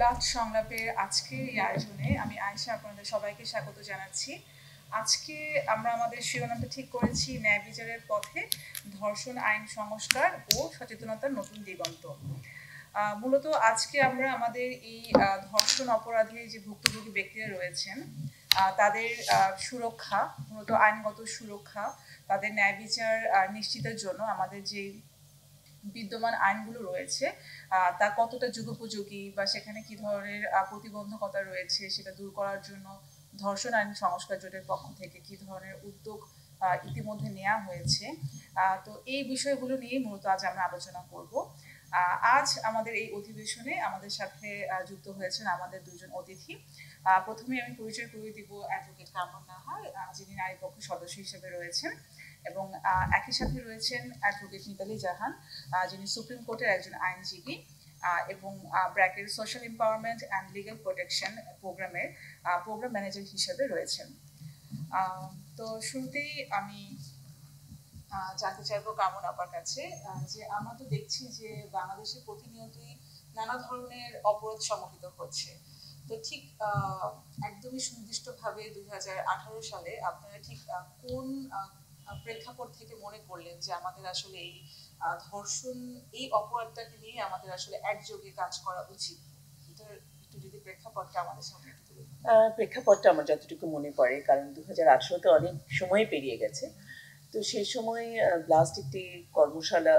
রাত সংলাপের আজকের এই আয়োজনে আমি আয়েশা আপনাদের সবাইকে স্বাগত জানাচ্ছি। আজকে আমরা আমাদের শিরোনামটা ঠিক করেছি ন্যায় বিচারের পথে ধর্ষণ আইন সংস্কার ও সচেতনতার নতুন দিগন্ত। মূলত আজকে আমরা আমাদের এই ধর্ষণ অপরাধে যে ভুক্তভোগী ব্যক্তিরা রয়েছেন তাদের সুরক্ষা, মূলত আইনগত সুরক্ষা, তাদের ন্যায় বিচার নিশ্চিতের জন্য আমাদের যে বিদ্যমান আইনগুলো রয়েছে তা কতটা যুগোপযোগী বা সেখানে কি ধরনের প্রতিবন্ধকতা রয়েছে সেটা দূর করার জন্য ধর্ষণ আইন সংস্কার জোটের পক্ষ থেকে কি ধরনের উদ্যোগ ইতিমধ্যে নেওয়া হয়েছে। তো এই বিষয়গুলো নিয়ে মূলত আজ আমরা আলোচনা করব। আজ আমাদের এই অধিবেশনে আমাদের সাথে যুক্ত হয়েছেন আমাদের দুজন অতিথি। প্রথমে আমি পরিচয় করে দিব অ্যাডভোকেট কামরুন নাহার, যিনি নারী পক্ষ সদস্য হিসেবে রয়েছেন, এবং একই সাথে রয়েছেন অ্যাডভোকেট মিতালি জাহান, যিনি সুপ্রিম কোর্টের একজন আইনজীবী এবং ব্র্যাকের social empowerment and legal protection প্রোগ্রামের প্রোগ্রাম ম্যানেজার হিসেবে রয়েছেন। তো শুরুতেই আমি জানতে চাইবো কামরুন আপার কাছে যে আমরা তো দেখছি যে বাংলাদেশে প্রতিনিয়তই নানা ধরনের অপরাধ সংঘটিত হচ্ছে। তো ঠিক একদমই সুনির্দিষ্টভাবে 2018 সালে আপনারা ঠিক কোন প্রেক্ষাপট থেকে মনে করলেন যে আমাদের আসলে এই ধর্ষণ এই অপরাধটাকে নিয়ে আমাদের আসলে একযোগে কাজ করা উচিত? এটার একটু যদি প্রেক্ষাপটটা আমাদের সামনে একটু তুলে ধরেন। প্রেক্ষাপটটা আমার যতটুকু মনে পড়ে, কারণ 2018 অনেক সময় পেরিয়ে গেছে, তো সেই সময় লাস্ট একটি কর্মশালা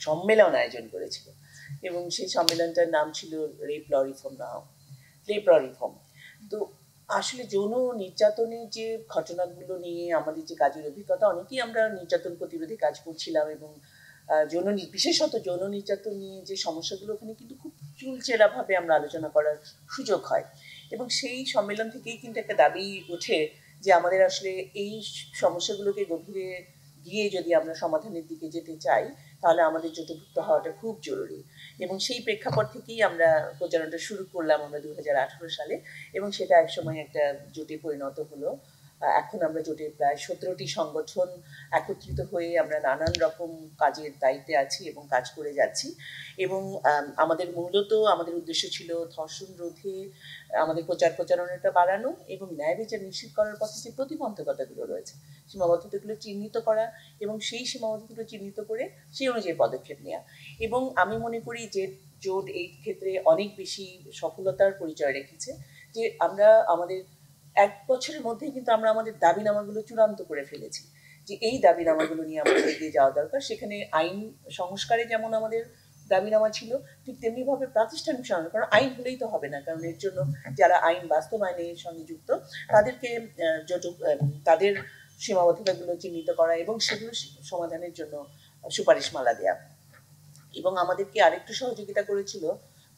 সম্মেলন আয়োজন করেছিল এবং সেই সম্মেলনটার নাম ছিল রেপ ল রিফর্ম নাও, রেপ ল রিফর্ম। তো আসলে যৌন নির্যাতনের যে ঘটনাগুলো নিয়ে আমাদের যে কাজের অভিজ্ঞতা, অনেকেই আমরা নির্যাতন প্রতিরোধে কাজ করছিলাম এবং বিশেষত যৌন নির্যাতন নিয়ে যে সমস্যাগুলো ওখানে কিন্তু খুব চুলচেরাভাবে আমরা আলোচনা করার সুযোগ হয় এবং সেই সম্মেলন থেকেই কিন্তু একটা দাবি ওঠে যে আমাদের আসলে এই সমস্যাগুলোকে গভীরে গিয়ে যদি আমরা সমাধানের দিকে যেতে চাই তাহলে আমাদের জোটভুক্ত হওয়াটা খুব জরুরি। এবং সেই প্রেক্ষাপট থেকেই আমরা প্রচারণাটা শুরু করলাম আমরা 2018 সালে, এবং সেটা একসময় একটা জোটে পরিণত হলো। এখন আমরা জোটের প্রায় 17টি সংগঠন একত্রিত হয়ে আমরা নানান রকম কাজের দায়িত্বে আছি এবং কাজ করে যাচ্ছি। এবং আমাদের মূলত আমাদের উদ্দেশ্য ছিল ধর্ষণ রোধে আমাদের প্রচারণাটা বাড়ানো এবং ন্যায় বিচার নিশ্চিত করার পথে যে প্রতিবন্ধকতাগুলো রয়েছে সীমাবদ্ধতাগুলো চিহ্নিত করা এবং সেই সীমাবদ্ধতাগুলো চিহ্নিত করে সেই অনুযায়ী পদক্ষেপ নেওয়া। এবং আমি মনে করি যে জোট এই ক্ষেত্রে অনেক বেশি সফলতার পরিচয় রেখেছে, যে আমরা আমাদের 1 বছরের মধ্যেই কিন্তু আমরা আমাদের দাবিনামাগুলো চূড়ান্ত করে ফেলেছি যে এই দাবিনামাগুলো নিয়ে আমাদের এগিয়ে যাওয়া দরকার। সেখানে আইন সংস্কারে যেমন আমাদের দাবিনামা ছিল, ঠিক তেমনিভাবে প্রাতিষ্ঠানিক সংস্কার, কারণ আইন হলেই তো হবে না, কারণ এর জন্য যারা আইন বাস্তবায়নের সঙ্গে যুক্ত তাদেরকে তাদের সীমাবদ্ধতাগুলো চিহ্নিত করা এবং সেগুলো সমাধানের জন্য সুপারিশমালা দেয়া। এবং আমাদেরকে আরেকটু সহযোগিতা করেছিল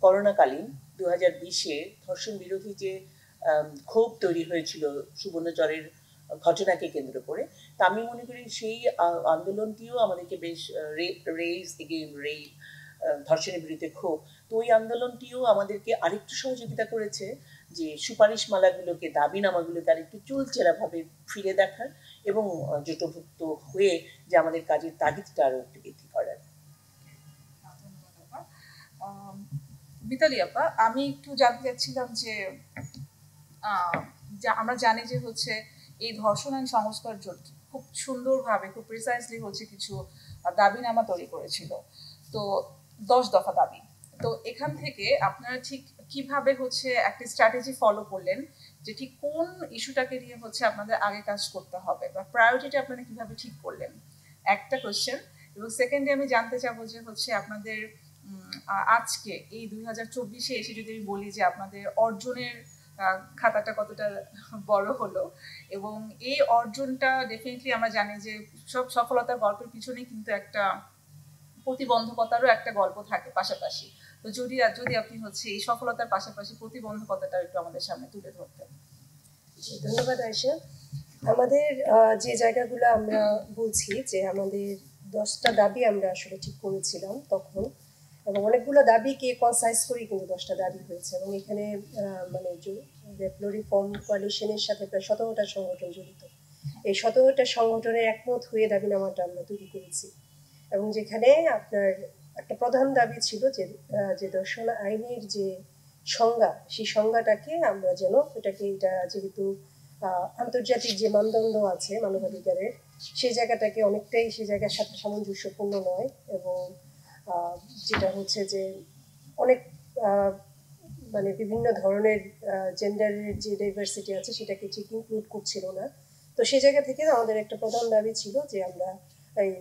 করোনাকালীন 2020-এ ধর্ষণ বিরোধী যে ক্ষোভ তৈরি হয়েছিল সুবর্ণচরের ঘটনাকে কেন্দ্র করে। তা আমি মনে করি সেই আন্দোলনটিও আমাদেরকে বেশ রেজ এগেইন রেপ, ধর্ষণের বিরুদ্ধে ক্ষোভ, তো ওই আন্দোলনটিও আমাদেরকে আরেকটু সহযোগিতা করেছে যে সুপারিশমালাগুলোকে, দাবিনামাগুলোকে আরেকটু চুলচেরাভাবে ফিরে দেখার এবং জোটভুক্ত হয়ে যে আমাদের কাজের তাগিদটা আরো একটু বৃদ্ধি করার। মিতালি আপা, আমি একটু জানতে চাচ্ছিলাম যে আমরা জানি যে হচ্ছে এই ধর্ষণ আইন সংস্কার জোট খুব সুন্দরভাবে খুব প্রিসাইসলি হচ্ছে কিছু দাবিনামা তৈরি করেছিল, তো 10 দফা দাবি। তো এখান থেকে আপনারা ঠিক কিভাবে হচ্ছে একটা স্ট্র্যাটেজি ফলো করলেন যে ঠিক কোন ইস্যুটাকে নিয়ে হচ্ছে আপনাদের আগে কাজ করতে হবে বা প্রায়োরিটি আপনারা কিভাবে ঠিক করলেন, একটা কোয়েশ্চেন। এবং সেকেন্ডে আমি জানতে চাবো যে হচ্ছে আপনাদের আজকে এই 2024-এ এসে যদি আমি বলি যে আপনাদের অর্জনের খাতাটা কতটা বড় হলো, এবং এই অর্জনটা ডেফিনেটলি আমরা জানি যে সব সফলতার গল্পের পিছনে কিন্তু একটা প্রতিবন্ধকতারও একটা গল্প থাকে পাশাপাশি। তো যদি আপনি হচ্ছে এই সফলতার পাশাপাশি প্রতিবন্ধকতাটা একটু আমাদের সামনে তুলে ধরতেন। ধন্যবাদ আয়েশা। আমাদের যে জায়গাগুলো আমরা বলছি যে আমাদের 10টা দাবি আমরা আসলে ঠিক করেছিলাম তখন, এবং অনেকগুলো দাবিকে কনসাইজ করে কিন্তু 10টা দাবি হয়েছে, এবং এখানে মানে রেপ ল রিফর্ম কোয়ালিশনের সাথে প্রায় 17টা সংগঠন জড়িত। এই 17টা সংগঠনের একমত হয়ে দাবিনামাটা আমরা তৈরি করেছি, এবং যেখানে আপনার একটা প্রধান দাবি ছিল যে ধর্ষণ আইনের যে সংজ্ঞা, সেই সংজ্ঞাটাকে আমরা যেন এটা যেহেতু আন্তর্জাতিক যে মানদণ্ড আছে মানবাধিকারের, সেই জায়গাটাকে অনেকটাই সেই জায়গার সাথে সামঞ্জস্যপূর্ণ নয়, এবং যেটা হচ্ছে যে অনেক মানে বিভিন্ন ধরনের জেন্ডারের যে ডাইভার্সিটি আছে সেটাকে ঠিক ইনক্লুড করছিল না। তো সেই জায়গা থেকে আমাদের একটা প্রধান দাবি ছিল যে আমরা এই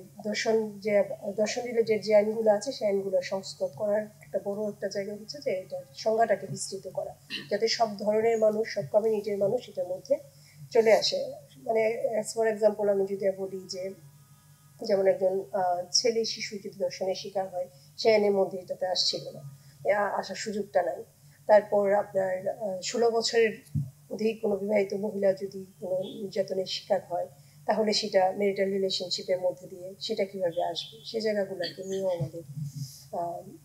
দর্শন রিলেটেড যে আইনগুলো আছে সেই আইনগুলো সংস্কার করার একটা বড় একটা জায়গা হচ্ছে যে এটা সংজ্ঞাটাকে বিস্তৃত করা, যাতে সব ধরনের মানুষ, সব কমিউনিটির মানুষ এটার মধ্যে চলে আসে। মানে অ্যাজ ফর এক্সাম্পল আমি যদি বলি যে যেমন একজন ছেলে শিশু যদি ধর্ষণের শিকার হয়, সে আইনের মধ্যে এটাতে আসছিল না, আসার সুযোগটা নাই। তারপর আপনার 16 বছরের অধিক কোনো বিবাহিত মহিলা যদি কোনো নির্যাতনের শিকার হয়, তাহলে সেটা ম্যারিটাল রিলেশনশিপের মধ্যে দিয়ে সেটা কিভাবে আসবে, সে জায়গাগুলোকে নিয়েও আমাদের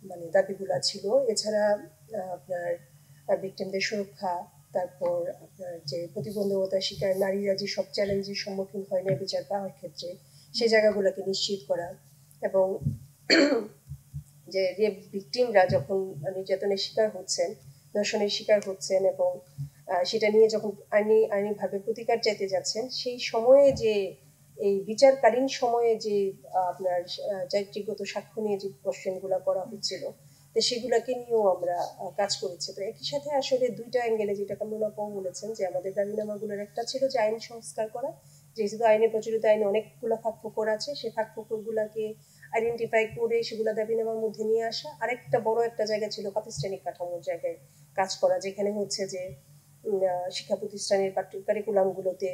মানে দাবিগুলো ছিল। এছাড়া আপনার ভিকটিমদের সুরক্ষা, তারপর আপনার যে প্রতিবন্ধকতার শিকার নারীরা যে সব চ্যালেঞ্জের সম্মুখীন হয় না বিচার পাওয়ার ক্ষেত্রে, সেই জায়গাগুলোকে নিশ্চিত করা, এবং যে রেপ ভিকটিমরা যখন নির্যাতনের শিকার হচ্ছেন, ধর্ষণের শিকার হচ্ছেন, এবং সেটা নিয়ে যখন আইনিভাবে প্রতিকার চাইতে যাচ্ছেন, সেই সময়ে যে এই বিচারকালীন সময়ে যে আপনার চারিত্রিকগত সাক্ষ্য নিয়ে যে কোশ্চেনগুলো করা হচ্ছিল, তো সেগুলোকে নিয়েও আমরা কাজ করেছি। তো একই সাথে আসলে দুইটা অ্যাঙ্গেলে, যেটা কামরুলাপাও বলেছেন যে আমাদের দাবিনামাগুলোর একটা ছিল যে আইন সংস্কার করা, যেহেতু আইনে প্রচলিত আইনে অনেকগুলো ফাঁকফোকর আছে, সেই ফাঁকফোকরগুলোকে আইডেন্টিফাই করে সেগুলো দাবিনামার মধ্যে নিয়ে আসা। আরেকটা বড় একটা জায়গা ছিল প্রাতিষ্ঠানিক কাঠামোর জায়গায় কাজ করা, যেখানে হচ্ছে যে শিক্ষা প্রতিষ্ঠানের কারিকুলামগুলোতে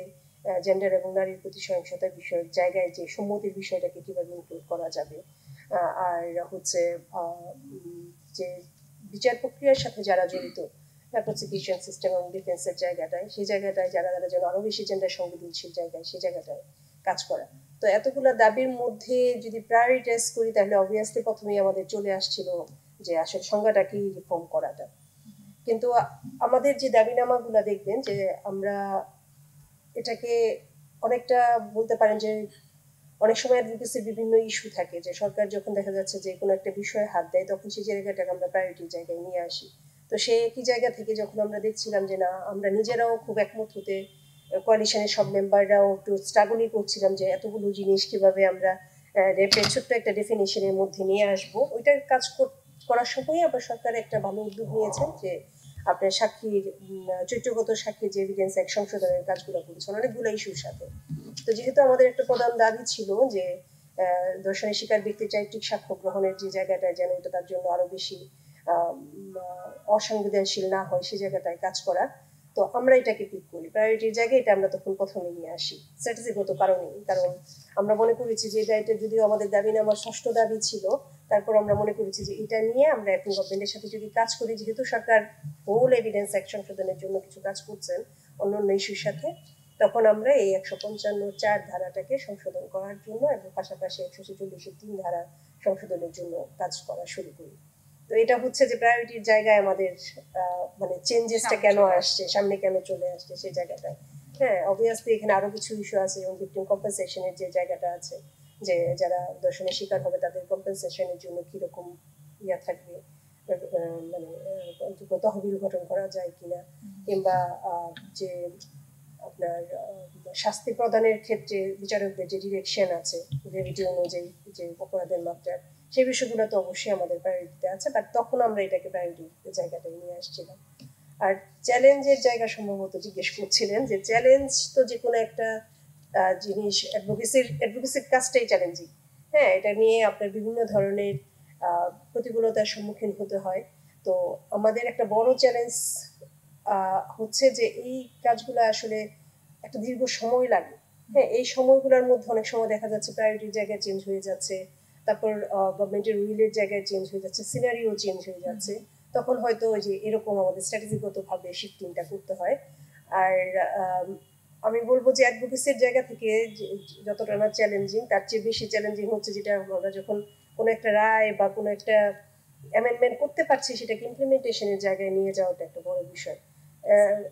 জেন্ডার এবং নারীর প্রতি সহিংসতার বিষয়ের জায়গায় যে সম্মতির বিষয়টাকে কিভাবে ইনক্লুড করা যাবে, আর হচ্ছে যে বিচার প্রক্রিয়ার সাথে যারা জড়িত, প্রসিকিউশন সিস্টেম এবং ডিফেন্সের জায়গাটায়, সেই জায়গাটায় যারা যেন আরো বেশি জেন্ডার সংবেদনশীল জায়গায়, সেই জায়গাটায় কাজ করা। তো এতগুলো দাবির মধ্যে যদি প্রায়োরিটাইজ করি, তাহলে অবভিয়াসলি প্রথমেই আমাদের চলে আসছিল যে আসলে সংজ্ঞাটা কি রিফর্ম করাটা। কিন্তু আমাদের যে দাবিনামাগুলো দেখবেন যে আমরা এটাকে অনেকটা বলতে পারেন যে অনেক সময় অ্যাডভোকেসির বিভিন্ন ইস্যু থাকে, যে সরকার যখন দেখা যাচ্ছে যে কোনো একটা বিষয়ে হাত দেয়, তখন সেই জায়গাটাকে আমরা প্রায়োরিটির জায়গায় নিয়ে আসি। তো সেই একই জায়গা থেকে যখন আমরা দেখছিলাম যে না, আমরা নিজেরাও খুব একমত হতে, কোয়ালিশনের সব মেম্বাররাও একটু স্ট্রাগলই করছিলাম যে এতগুলো জিনিস কিভাবে আমরা রেপের ছোট্ট একটা ডেফিনেশনের মধ্যে নিয়ে আসবো, ওইটার কাজ করার সময় আবার সরকার একটা ভালো উদ্যোগ নিয়েছেন যে আপনার সাক্ষীর চরিত্রগত সাক্ষীর যে এভিডেন্স এক সংশোধনের কাজগুলো করেছেন অনেকগুলো ইস্যুর সাথে। তো যেহেতু আমাদের একটা প্রধান দাবি ছিল যে ধর্ষণের শিকার ব্যক্তির চারিত্রিক সাক্ষ্য গ্রহণের যে জায়গাটা যেন এটা তার জন্য আরো বেশি অসংবেদনশীল না হয়, সেই জায়গাটায় কাজ করা, তো আমরা এটাকে পিক করি প্রায়োরিটির জায়গায়। এটা আমরা তখন প্রথমে নিয়ে আসি স্ট্র্যাটেজিগত কারণেই, কারণ আমরা মনে করেছি যে এটা যদিও আমাদের দাবি না, আমার ষষ্ঠ দাবি ছিল, তারপর আমরা মনে করেছি যে এটা নিয়ে আমরা এখন গভর্নমেন্টের সাথে যদি কাজ করি, যেহেতু সরকার হোল এভিডেন্স এক সংশোধনের জন্য কিছু কাজ করছেন অন্য অন্য ইস্যুর সাথে, তখন আমরা এই 155(4) ধারাটাকে সংশোধন করার জন্য এবং পাশাপাশি 146(3) ধারা সংশোধনের জন্য কাজ করা শুরু করি। তো এটা হচ্ছে যে প্রায়োরিটির জায়গায় আমাদের মানে চেঞ্জেসটা কেন আসছে, সামনে কেন চলে আসছে সেই জায়গাটায়। হ্যাঁ, অবভিয়াসলি এখানে আরো কিছু ইস্যু আছে, যেমন ভিকটিম কম্পেনসেশনের যে জায়গাটা আছে, যে যারা ধর্ষণের শিকার হবে তাদের কম্পেনসেশনের জন্য কিরকম ইয়া থাকবে, মানে তহবিল গঠন করা যায় কিনা, কিংবা যে আপনার শাস্তি প্রদানের ক্ষেত্রে বিচারকদের যে ডিরেকশন আছে গ্রেভিটি অনুযায়ী যে অপরাধের মাত্রা, সেই বিষয়গুলো তো অবশ্যই আমাদের প্রায়োরিটিতে আছে, বাট তখন আমরা এটাকে প্রায়োরিটি জায়গাটায় নিয়ে আসছিলাম। আর চ্যালেঞ্জের জায়গা সম্ভবত জিজ্ঞেস করছিলেন, যে চ্যালেঞ্জ তো যে কোনো একটা জিনিস, অ্যাডভোকেসির কাজটাই চ্যালেঞ্জিং। হ্যাঁ, এটা নিয়ে আপনার বিভিন্ন ধরনের প্রতিকূলতার সম্মুখীন হতে হয়। তো আমাদের একটা বড় চ্যালেঞ্জ হচ্ছে যে এই কাজগুলো আসলে একটা দীর্ঘ সময় লাগে। হ্যাঁ, এই সময়গুলোর মধ্যে অনেক সময় দেখা যাচ্ছে প্রায়োরিটির জায়গায় চেঞ্জ হয়ে যাচ্ছে, তারপর গভর্নমেন্টের উইলের জায়গায় চেঞ্জ হয়ে যাচ্ছে, সিনারিও চেঞ্জ হয়ে যাচ্ছে, তখন হয়তো ওই যে এরকম আমাদের স্ট্র্যাটেজিগতভাবে শিফটিংটা করতে হয়। আর আমি বলবো যে অ্যাডভোকেসির জায়গা থেকে যতটা না চ্যালেঞ্জিং, তার চেয়ে বেশি চ্যালেঞ্জিং হচ্ছে যেটা আমরা যখন কোনো একটা রায় বা কোনো একটা অ্যামেন্ডমেন্ট করতে পারছি, সেটাকে ইমপ্লিমেন্টেশনের জায়গায় নিয়ে যাওয়াটা একটা বড় বিষয়।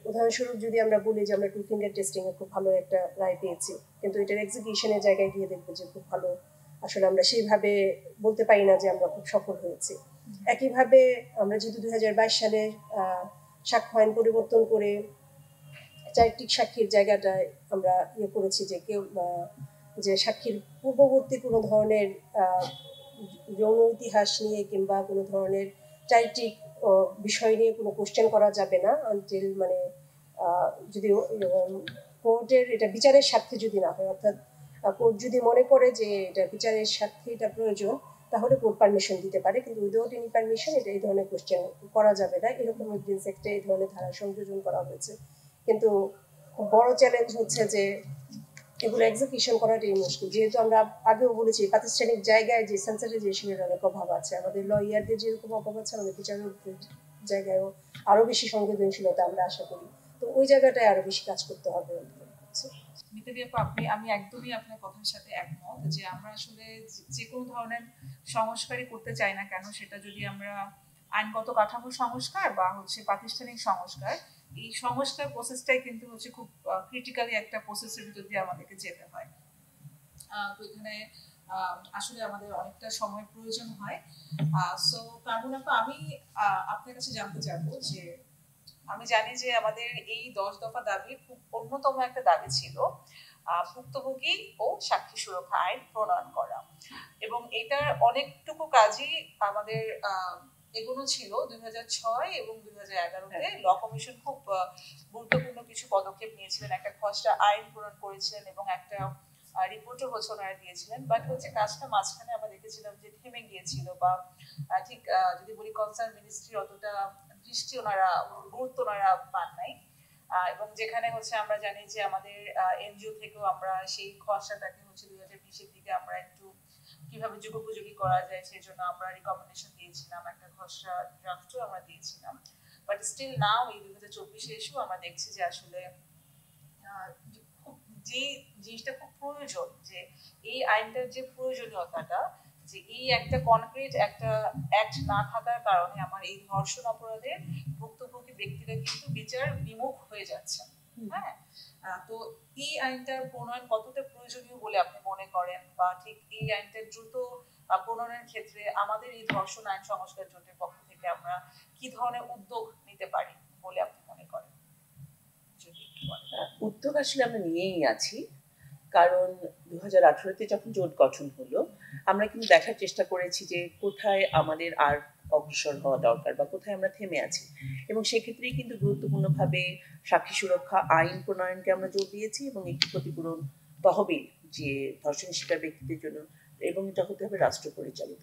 উদাহরণস্বরূপ যদি আমরা বলি যে আমরা 2 ফিঙ্গার টেস্টিং এ খুব ভালো একটা রায় পেয়েছি, কিন্তু এটার এক্সিকিউশনের জায়গায় গিয়ে দেখবো যে খুব ভালো আসলে আমরা সেইভাবে বলতে পারি না যে আমরা খুব সফল হয়েছি। একইভাবে আমরা যেহেতু 2022 সালের সাক্ষ্য আইন পরিবর্তন করে চারিত্রিক সাক্ষীর জায়গাটায় আমরা করেছি যে কেউ যে সাক্ষীর পূর্ববর্তী কোনো ধরনের যৌন ইতিহাস নিয়ে কিংবা কোনো ধরনের চারিত্রিক বিষয় নিয়ে কোনো কোশ্চেন করা যাবে না আনটিল মানে যদি কোর্টের এটা বিচারের স্বার্থে যদি না হয়, অর্থাৎ কোর্ট যদি মনে করে যে এটা বিচারের স্বার্থে এটা প্রয়োজন তাহলে কোর্ট পারমিশন দিতে পারে, কিন্তু উইদাউট এনি পারমিশন এটা এই ধরনের কোশ্চেন করা যাবে না। এরকম এভিডেন্স একটা এই ধরনের ধারা সংযোজন করা হয়েছে। কিন্তু খুব বড় চ্যালেঞ্জ হচ্ছে যে এগুলো এক্সিকিউশন করাটাই মুশকিল, যেহেতু আমরা আগেও বলেছি প্রাতিষ্ঠানিক জায়গায় যে সেন্সিটাইজেশনের অনেক অভাব আছে, আমাদের লয়ারদের যেরকম অভাব আছে আমাদের বিচারকদের জায়গায়ও আরো বেশি সংবেদনশীলতা আমরা আশা করি। তো ওই জায়গাটায় আরো বেশি কাজ করতে হবে। মিতালি আপু, আমি একদমই আপনার কথার সাথে একমত যে আমরা আসলে যে কোনো ধরনের সংস্কারই করতে চাই না কেন, সেটা যদি আমরা আইনগত কাঠামো সংস্কার বা হচ্ছে প্রাতিষ্ঠানিক সংস্কার, এই সংস্কার প্রসেসটাই কিন্তু হচ্ছে খুব ক্রিটিক্যালি একটা প্রসেসের ভিতর দিয়ে আমাদেরকে যেতে হয়। তো এখানে আসলে আমাদের অনেকটা সময় প্রয়োজন হয়। সো কারণ আমি আপনার কাছে জানতে চাইবো যে আমি জানি যে আমাদের এই 10 দফা দাবির খুব অন্যতম একটা দাবি ছিল ভুক্তভোগী ও সাক্ষী সুরক্ষা আইন প্রণয়ন করা, এবং এটার অনেকটুকু কাজই আমাদের এগুলো ছিল 2006 এবং 2011-তে ল কমিশন খুব গুরুত্বপূর্ণ কিছু পদক্ষেপ নিয়েছিলেন, একটা খসড়া আইন প্রণয়ন করেছিলেন এবং একটা রিপোর্টও হচ্ছে ওনারা দিয়েছিলেন। বাট হচ্ছে কাজটা মাঝখানে আমরা দেখেছিলাম যে থেমে গিয়েছিল, বা ঠিক যদি বলি কনসার্ন মিনিস্ট্রি অতটা দৃষ্টি ওনারা গুরুত্ব ওনারা পান নাই, এবং যেখানে হচ্ছে আমরা জানি যে আমাদের এনজিও থেকেও আমরা সেই খসড়াটাকে হচ্ছে 2020-এর দিকে আমরা একটু কিভাবে যুগোপযোগী করা যায় সেই জন্য আমরা রিকমেন্ডেশন দিয়েছিলাম, একটা খসড়া ড্রাফটও আমরা দিয়েছিলাম। বাট স্টিল নাও এই 2024-এ এসেও আমরা দেখছি যে আসলে যে জিনিসটা খুব প্রয়োজন, যে এই আইনটার যে প্রয়োজনীয়তাটা, যে এই একটা কনক্রিট একটা অ্যাক্ট না থাকার কারণে আমার এই ধর্ষণ অপরাধের ভুক্তভোগী ব্যক্তিরা কিন্তু বিচার বিমুখ হয়ে যাচ্ছে। হ্যাঁ, তো এই আইনটার প্রণয়ন কতটা প্রয়োজনীয় বলে আপনি মনে করেন, বা ঠিক এই আইনটার দ্রুত প্রণয়নের ক্ষেত্রে আমাদের এই ধর্ষণ আইন সংস্কার জোটের পক্ষ থেকে আমরা কি ধরনের উদ্যোগ নিতে পারি বলে আপনি মনে করেন? উদ্যোগ আসলে আমরা নিয়েই আছি, কারণ 2018-তে যখন জোট গঠন হলো আমরা কিন্তু দেখার চেষ্টা করেছি যে কোথায় আমাদের আর অগ্রসর হওয়া দরকার বা কোথায় আমরা থেমে আছি, এবং সেক্ষেত্রেই কিন্তু গুরুত্বপূর্ণভাবে সাক্ষী সুরক্ষা আইন প্রণয়নকে আমরা জোর দিয়েছি এবং একটি ক্ষতিপূরণ তহবিল যে ধর্ষণ শিকার ব্যক্তিদের জন্য, এবং এটা হতে হবে রাষ্ট্র পরিচালিত।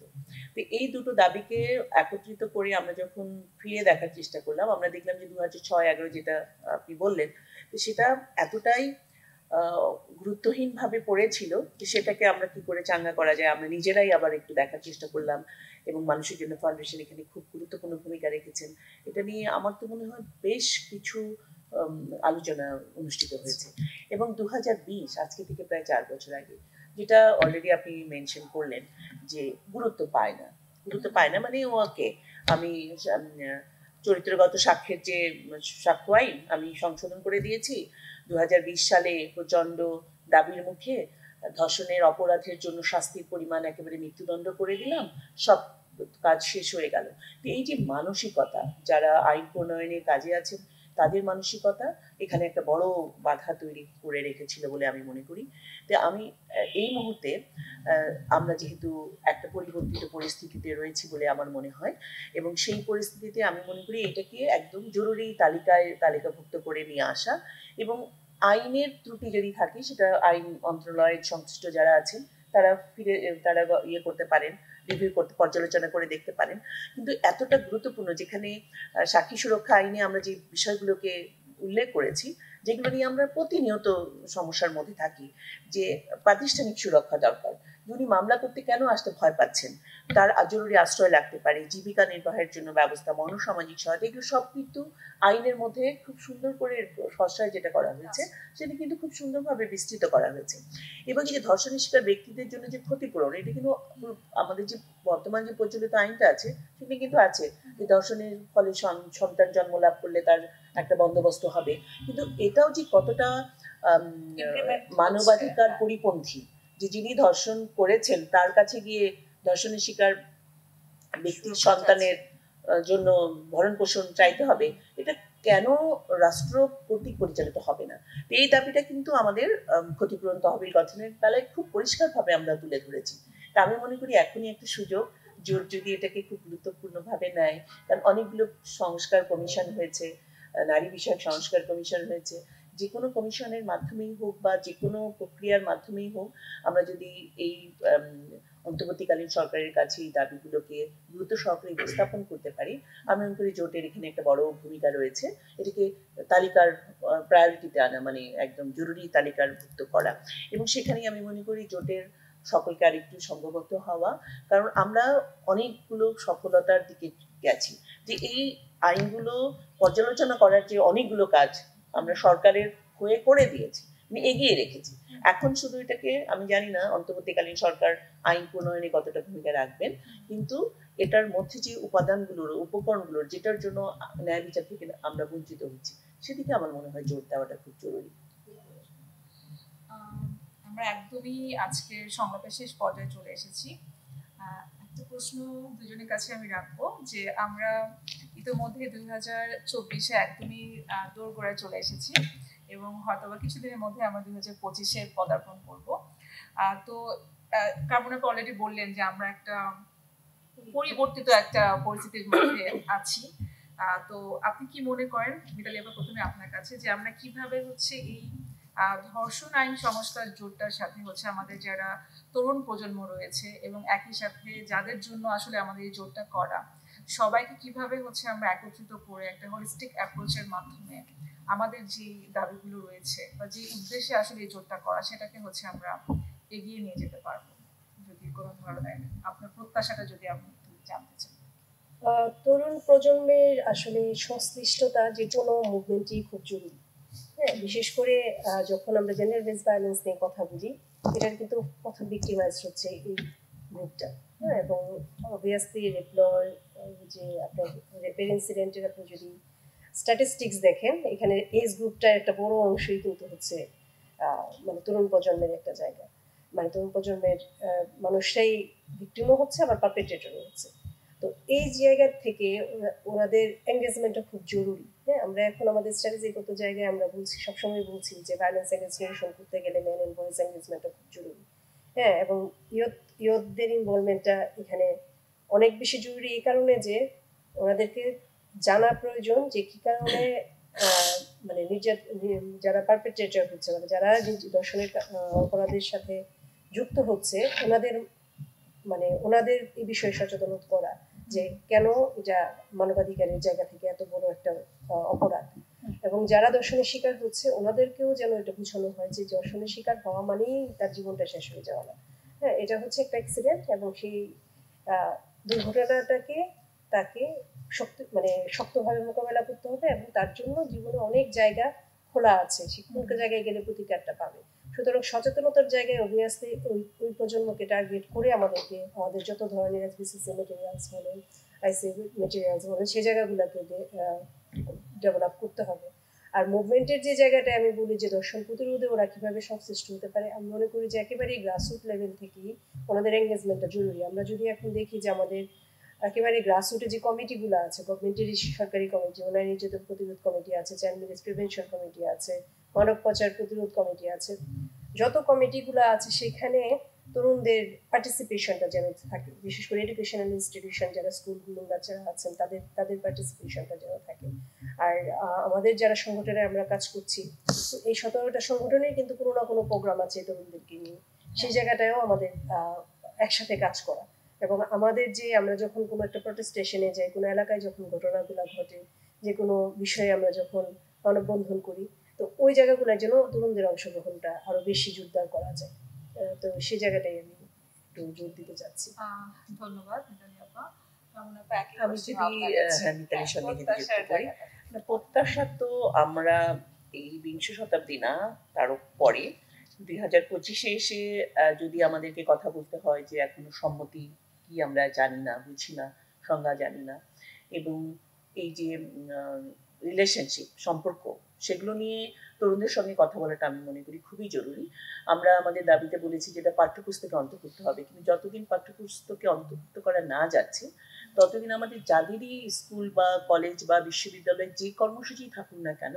তো এই দুটো দাবিকে একত্রিত করে আমরা যখন ফিরে দেখার চেষ্টা করলাম, আমরা দেখলাম যে 2006-11 যেটা আপনি বললেন সেটা এতটাই গুরুত্বহীনভাবে পড়েছিল যে সেটাকে আমরা কি করে চাঙ্গা করা যায় আমরা নিজেরাই আবার একটু দেখার চেষ্টা করলাম, এবং মানুষের জন্য ফাউন্ডেশন এখানে খুব গুরুত্বপূর্ণ ভূমিকা রেখেছেন। এটা নিয়ে আমার তো মনে হয় বেশ কিছু আলোচনা অনুষ্ঠিত হয়েছে, এবং 2020 আজকে থেকে প্রায় 4 বছর আগে, যেটা অলরেডি আপনি মেনশন করলেন যে গুরুত্ব পায় না মানে ওকে আমি চরিত্রগত সাক্ষ্যের যে সাক্ষ্য আইন আমি সংশোধন করে দিয়েছি, 2020 সালে প্রচন্ড দাবির মুখে ধর্ষণের অপরাধের জন্য শাস্তির পরিমাণ একেবারে মৃত্যুদণ্ড করে দিলাম, সব কাজ শেষ হয়ে গেল। এই যে মানসিকতা যারা আইন প্রণয়নের কাজে আছেন তাদের মানসিকতা এখানে একটা বড় বাধা তৈরি করে রেখেছিল বলে আমি মনে করি। তো আমি এই মুহূর্তে আমরা যেহেতু একটা পরিবর্তিত পরিস্থিতিতে রয়েছি বলে আমার মনে হয়, এবং সেই পরিস্থিতিতে আমি মনে করি এটাকে একদম জরুরি তালিকাভুক্ত করে নিয়ে আসা, এবং আইনের ত্রুটি যদি থাকে সেটা আইন মন্ত্রণালয়ের সংশ্লিষ্ট যারা আছেন তারা করতে পারেন, রিভিউ করতে পর্যালোচনা করে দেখতে পারেন। কিন্তু এতটা গুরুত্বপূর্ণ যেখানে সাক্ষী সুরক্ষা আইনে আমরা যে বিষয়গুলোকে উল্লেখ করেছি, যেগুলো নিয়ে আমরা প্রতিনিয়ত সমস্যার মধ্যে থাকি, যে প্রাতিষ্ঠানিক সুরক্ষা দরকার, উনি মামলা করতে কেন আসতে ভয় পাচ্ছেন, তার জরুরি আশ্রয় লাগতে পারে, জীবিকা নির্বাহের জন্য ব্যবস্থা, মনোসামাজিক সহায়তা, এগুলো সব কিন্তু আইনের মধ্যে খুব সুন্দর করে খসড়ায় যেটা করা হয়েছে সেটা কিন্তু খুব সুন্দরভাবে বিস্তৃত করা হয়েছে। এবং এই যে ধর্ষণ শিকার ব্যক্তিদের জন্য যে ক্ষতিপূরণ, এটা কিন্তু আমাদের যে বর্তমান যে প্রচলিত আইনটা আছে সেটা কিন্তু আছে যে ধর্ষণের ফলে সন্তান জন্ম লাভ করলে তার একটা বন্দোবস্ত হবে, কিন্তু এটাও যে কতটা মানবাধিকার পরিপন্থী, যে যিনি ধর্ষণ করেছেন তার কাছে গিয়ে ধর্ষণের শিকার ব্যক্তির সন্তানের জন্য ভরণ পোষণ চাইতে হবে, এটা কেন রাষ্ট্র কর্তৃক পরিচালিত হবে না? তো এই দাবিটা কিন্তু আমাদের ক্ষতিপূরণ তহবিল গঠনের বেলায় খুব পরিষ্কারভাবে আমরা তুলে ধরেছি। তা আমি মনে করি এখনই একটা সুযোগ, জোট যদি এটাকে খুব গুরুত্বপূর্ণভাবে নেয়, কারণ অনেকগুলো সংস্কার কমিশন হয়েছে, নারী বিষয়ক সংস্কার কমিশন হয়েছে, যে কোনো কমিশনের মাধ্যমেই হোক বা যে কোনো প্রক্রিয়ার মাধ্যমেই হোক, আমরা যদি এই অন্তর্বর্তীকালীন সরকারের কাছে এই দাবিগুলোকে গুরুত্ব সহকারে উপস্থাপন করতে পারি, আমি মনে করি জোটের এখানে একটা বড় ভূমিকা রয়েছে। এটাকে তালিকার প্রায়োরিটিতে আনা, মানে একদম জরুরি তালিকার ভুক্ত করা, এবং সেখানেই আমি মনে করি জোটের সকলকে আরেকটু সংঘবদ্ধ হওয়া, কারণ আমরা অনেকগুলো সফলতার দিকে গেছি, যে এই আইনগুলো পর্যালোচনা করার যে অনেকগুলো কাজ আমরা সরকারের হয়ে করে দিয়েছি, এগিয়ে রেখেছি। এখন শুধু এটাকে, আমি জানি না অন্তর্বর্তীকালীন সরকার আইন প্রণয়নে কতটা ভূমিকা রাখবেন, কিন্তু এটার মধ্যে যে উপাদানগুলোর, উপকরণগুলোর, যেটার জন্য ন্যায় বিচার থেকে আমরা বঞ্চিত হচ্ছি, সেদিকে আমার মনে হয় জোর দেওয়াটা খুব জরুরি। আমরা একদমই আজকের সংলাপের শেষ পর্যায়ে চলে এসেছি। একটা প্রশ্ন দুজনের কাছে আমি রাখবো, যে আমরা ইতিমধ্যে 2024-এ একদমই দোরগোড়ায় চলে এসেছি এবং হয়তোবা কিছুদিনের মধ্যে আমরা 2025-এ পদার্পণ করব। তো কামরুন আপা অলরেডি বললেন যে আমরা একটা পরিবর্তিত একটা পরিস্থিতির মধ্যে আছি। তো আপনি কি মনে করেন, মিতালি আপা প্রথমে আপনার কাছে, যে আমরা কিভাবে হচ্ছে এই ধর্ষণ আইন সংস্কার জোটটার সাথে হচ্ছে আমাদের যারা তরুণ প্রজন্ম রয়েছে এবং একই সাথে যাদের জন্য আসলে আমাদের এই জোটটা করা, সবাইকে কিভাবে হচ্ছে আমরা একত্রিত করে একটা হোলিস্টিক অ্যাপ্রোচের মাধ্যমে আমাদের যে দাবিগুলো রয়েছে বা যে উদ্দেশ্যে আসলে এই জোটটা করা, সেটাকে হচ্ছে আমরা এগিয়ে নিয়ে যেতে পারবো? যদি কোনো ধরনের আপনার প্রত্যাশাটা যদি আপনি জানতে চান। তরুণ প্রজন্মের আসলে সংশ্লিষ্টতা যে কোনো মুভমেন্টই খুব জরুরি। হ্যাঁ, বিশেষ করে যখন আমরা জেন্ডার বেসড ভায়োলেন্স নিয়ে কথা বলি, এটার কিন্তু প্রথম ভিক্টিমাইজ হচ্ছে এই গ্রুপটা। হ্যাঁ, এবং অবভিয়াসলি রেপলর, যে আপনার রেপের ইনসিডেন্টের আপনি যদি স্ট্যাটিস্টিক্স দেখেন, এখানে এজ গ্রুপটার একটা বড় অংশই কিন্তু হচ্ছে মানে তরুণ প্রজন্মের একটা জায়গা। মানে তরুণ প্রজন্মের মানুষরাই ভিক্টিমও হচ্ছে, আবার পারপেট্রেটরও হচ্ছে। তো এই জায়গা থেকে ওনাদের এঙ্গেজমেন্টটা খুব জরুরি। হ্যাঁ, আমরা এখন আমাদের স্ট্র্যাটেজিগত জায়গায় আমরা বলছি, সবসময় বলছি যে ভায়োলেন্স এগেইনস্ট রিলেশন করতে গেলে মেন এন্ড বয়েজ এঙ্গেজমেন্টটা খুব জরুরি। হ্যাঁ, এবং ইয়ুথদের ইনভলভমেন্টটা এখানে অনেক বেশি জরুরি, এই কারণে যে ওনাদেরকে জানা প্রয়োজন যে কি কারণে মানে যারা পারপেট্রেটর হচ্ছে, মানে যারা দর্শনের অপরাধের সাথে যুক্ত হচ্ছে, ওনাদের এই বিষয়ে সচেতন করা, যে কেন এটা মানবাধিকারের জায়গা থেকে এত বড় একটা অপরাধ, এবং যারা দর্শনের শিকার হচ্ছে ওনাদেরকেও যেন এটা বোঝানো হয় যে দর্শনের শিকার হওয়া মানেই তার জীবনটা শেষ হয়ে যাওয়া না। হ্যাঁ, এটা হচ্ছে একটা অ্যাক্সিডেন্ট, এবং সেই দুর্ঘটনাটাকে তাকে শক্তভাবে মোকাবেলা করতে হবে, এবং তার জন্য জীবনে অনেক জায়গা খোলা আছে, সে কোন জায়গায় গেলে প্রতিকারটা পাবে। সুতরাং সচেতনতার জায়গায় অবভিয়াসলি ওই প্রজন্মকে টার্গেট করে আমাদের যত ধরনের এসবিসিসি মেটেরিয়ালস বলেন, আইসি মেটেরিয়ালস বলেন, সেই জায়গাগুলোকে ডেভেলপ করতে হবে। আর মুভমেন্টের যে জায়গাটা আমি বলি যে দর্শন প্রতিরোধে ওরা কিভাবে সংশ্লিষ্ট হতে পারে, আমি মনে করি যে একেবারেই গ্রাসরুট লেভেল থেকেই ওনাদের এঙ্গেজমেন্টটা জরুরি। আমরা যদি এখন দেখি যে আমাদের একেবারে গ্রাসরুটে যে কমিটিগুলো আছে, গভর্নমেন্টের সরকারি কমিটি, নারী নির্যাতন প্রতিরোধ কমিটি আছে, চাইল্ড ম্যারেজ প্রিভেনশন কমিটি আছে, মানব পাচার প্রতিরোধ কমিটি আছে, যত কমিটিগুলো আছে সেখানে তরুণদের পার্টিসিপেশনটা যেন থাকে, বিশেষ করে এডুকেশনাল ইনস্টিটিউশন যারা স্কুলগুলো বাচ্চারা আছেন তাদের পার্টিসিপেশনটা যেন থাকে। আর আমাদের যারা সংগঠনে আমরা কাজ করছি, এই 17টা সংগঠনের কিন্তু কোনো না কোনো প্রোগ্রাম আছে তরুণদেরকে নিয়ে, সেই জায়গাটাও আমাদের একসাথে কাজ করা। এবং আমাদের যে আমরা যখন কোনো একটা প্রটেস্টেশনে যাই, কোনো এলাকায় যখন ঘটনাগুলো ঘটে, যে কোনো বিষয়ে আমরা যখন মানববন্ধন করি, তো ওই জায়গাগুলোর জন্য তরুণদের অংশগ্রহণটা আরো বেশি জোরদার করা যায়। তো সেই জায়গাটাই আমি একটু জোর দিতে চাচ্ছি। ধন্যবাদ মিতালি আপা। আমি যদি মিতালির সঙ্গে যুক্ত করি, প্রত্যাশা তো আমরা এই বিংশ শতাব্দী না, তারও পরে 2025-এ এসে যদি আমাদেরকে কথা বলতে হয় যে এখনো সম্মতি কি আমরা জানি না, বুঝি না, সংজ্ঞা জানি না, এবং এই যে রিলেশনশিপ, সম্পর্ক, সেগুলো নিয়ে তরুণদের সঙ্গে কথা বলাটা আমি মনে করি খুবই জরুরি। আমরা আমাদের দাবিতে বলেছি যেটা পাঠ্যপুস্তকে অন্তর্ভুক্ত হবে, কিন্তু যতদিন পাঠ্যপুস্তকে অন্তর্ভুক্ত করা না যাচ্ছে ততদিন আমাদের যাদেরই স্কুল বা কলেজ বা বিশ্ববিদ্যালয়ে যে কর্মসূচি থাকুক না কেন,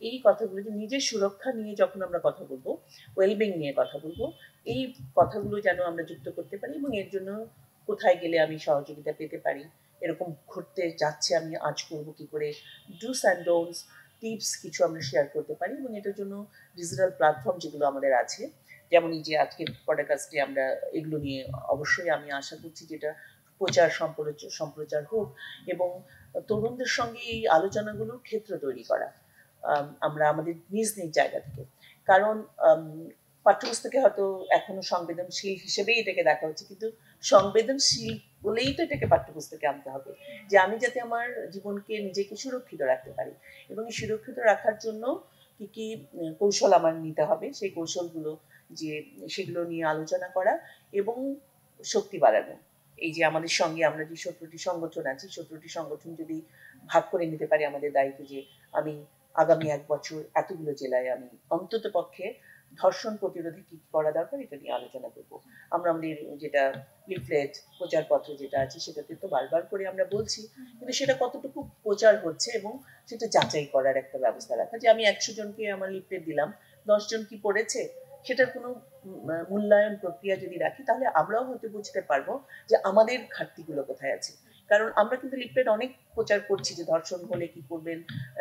এই কথাগুলো যে নিজের সুরক্ষা নিয়ে যখন আমরা কথা বলবো, ওয়েলবিং নিয়ে কথা বলবো, এই কথাগুলো যেন আমরা যুক্ত করতে পারি এবং এর জন্য কোথায় গেলে আমি সহযোগিতা পেতে পারি, এরকম ঘুরতে যাচ্ছে আমি আজ করবো কি করে, ডুস অ্যান্ড ডোন্টস টিপস কিছু আমরা শেয়ার করতে পারি। এবং এটার জন্য ডিজিটাল প্ল্যাটফর্ম যেগুলো আমাদের আছে, যেমন এই যে আজকের পডকাস্টে আমরা এগুলো নিয়ে অবশ্যই আমি আশা করছি যেটা প্রচার সম্প্রচার হোক এবং তরুণদের সঙ্গে এই আলোচনাগুলোর ক্ষেত্র তৈরি করা আমরা আমাদের নিজ নিজ জায়গা থেকে। কারণ পাঠ্যপুস্তকে হয়তো এখনো সংবেদনশীল হিসেবেই এটাকে দেখা হচ্ছে, কিন্তু সংবেদনশীল বলেই তো এটাকে পাঠ্যপুস্তকে আনতে হবে, যে আমি যাতে আমার জীবনকে নিজেকে সুরক্ষিত রাখতে পারি এবং এই সুরক্ষিত রাখার জন্য কি কি কৌশল আমার নিতে হবে, সেই কৌশলগুলো যে সেগুলো নিয়ে আলোচনা করা এবং শক্তি বাড়ানো। এই যে আমাদের সঙ্গে আমরা যে 17টি সংগঠন আছি, 17টি সংগঠন যদি ভাগ করে নিতে পারি আমাদের দায়িত্ব, যে আমি আগামী 1 বছর এতগুলো জেলায় আমি অন্তত পক্ষে ধর্ষণ প্রতিরোধে কি করা দরকার এটা নিয়ে আলোচনা করব। আমরা আমাদের যেটা লিফলেট প্রচারপত্র যেটা আছে সেটাতে তো বারবার করে আমরা বলছি, কিন্তু সেটা কতটুকু প্রচার হচ্ছে এবং সেটা যাচাই করার একটা ব্যবস্থা রাখা, যে আমি 100 জনকে আমার লিফলেট দিলাম, 10 জন কি পড়েছে সেটার কোনো মূল্যায়ন প্রক্রিয়া যদি রাখি, তাহলে আমরাও হয়তো বুঝতে পারবো যে আমাদের ঘাটতিগুলো কোথায় আছে। কারণ আমরা কিন্তু লিফলেট অনেক প্রচার করছি যে ধর্ষণ হলে কি করবেন,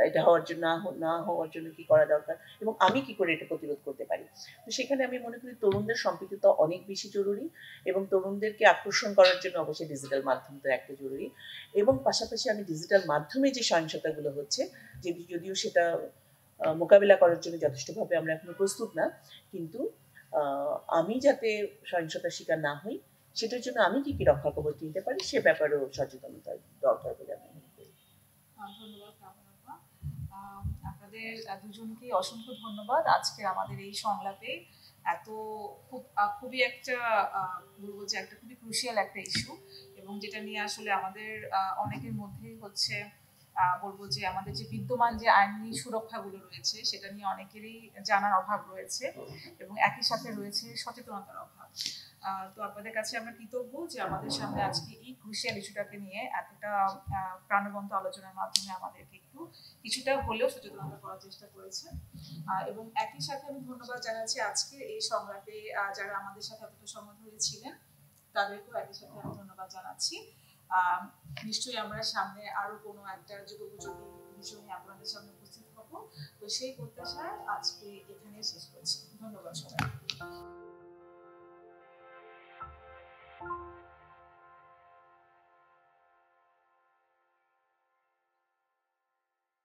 এটা হওয়ার জন্য না হওয়ার জন্য কি করা দরকার এবং আমি কি করে এটা প্রতিরোধ করতে পারি। তো সেখানে আমি মনে করি তরুণদের সম্পৃক্ততা অনেক বেশি জরুরি এবং তরুণদেরকে আকর্ষণ করার জন্য অবশ্যই ডিজিটাল মাধ্যম তো একটা জরুরি। এবং পাশাপাশি আমি ডিজিটাল মাধ্যমে যে সহিংসতাগুলো হচ্ছে, যদিও সেটা মোকাবিলা করার জন্য যথেষ্টভাবে আমরা এখনো প্রস্তুত না, কিন্তু আমি যাতে সহিংসতার শিকার না হই সেটার জন্য আমি কি কি রক্ষা কবচ নিতে পারি সে ব্যাপারেও সচেতনতা দরকার বলে আমি মনে করি। ধন্যবাদ কামনা। আপনাদের দুজনকে অসংখ্য ধন্যবাদ আজকে আমাদের এই সংলাপে এত খুবই একটা বলবো যে একটা খুবই ক্রুশিয়াল একটা ইস্যু, এবং যেটা নিয়ে আসলে আমাদের অনেকের মধ্যে হচ্ছে বলবো যে আমাদের যে বিদ্যমান যে আইনি সুরক্ষাগুলো রয়েছে সেটা নিয়ে অনেকেরই জানার অভাব রয়েছে এবং একই সাথে রয়েছে সচেতনতার অভাব। তো আপনাদের কাছে আমরা কৃতজ্ঞ যে আমাদের সামনে আজকে এই ক্রুশিয়াল ইস্যুটাকে নিয়ে এতটা প্রাণবন্ত আলোচনার মাধ্যমে আমাদেরকে একটু কিছুটা হলেও সচেতনতা করার চেষ্টা করেছে। এবং একই সাথে আমি ধন্যবাদ জানাচ্ছি আজকে এই সংলাপে যারা আমাদের সাথে এতটা সময় ধরে ছিলেন তাদেরকেও একই সাথে আমি ধন্যবাদ জানাচ্ছি। নিশ্চয়ই আমরা সামনে আরো কোনো একটা যুগোপযোগী বিষয় নিয়ে আপনাদের সামনে উপস্থিত হব। তো সেই প্রত্যাশায় আজকে এখানে শেষ করছি। ধন্যবাদ।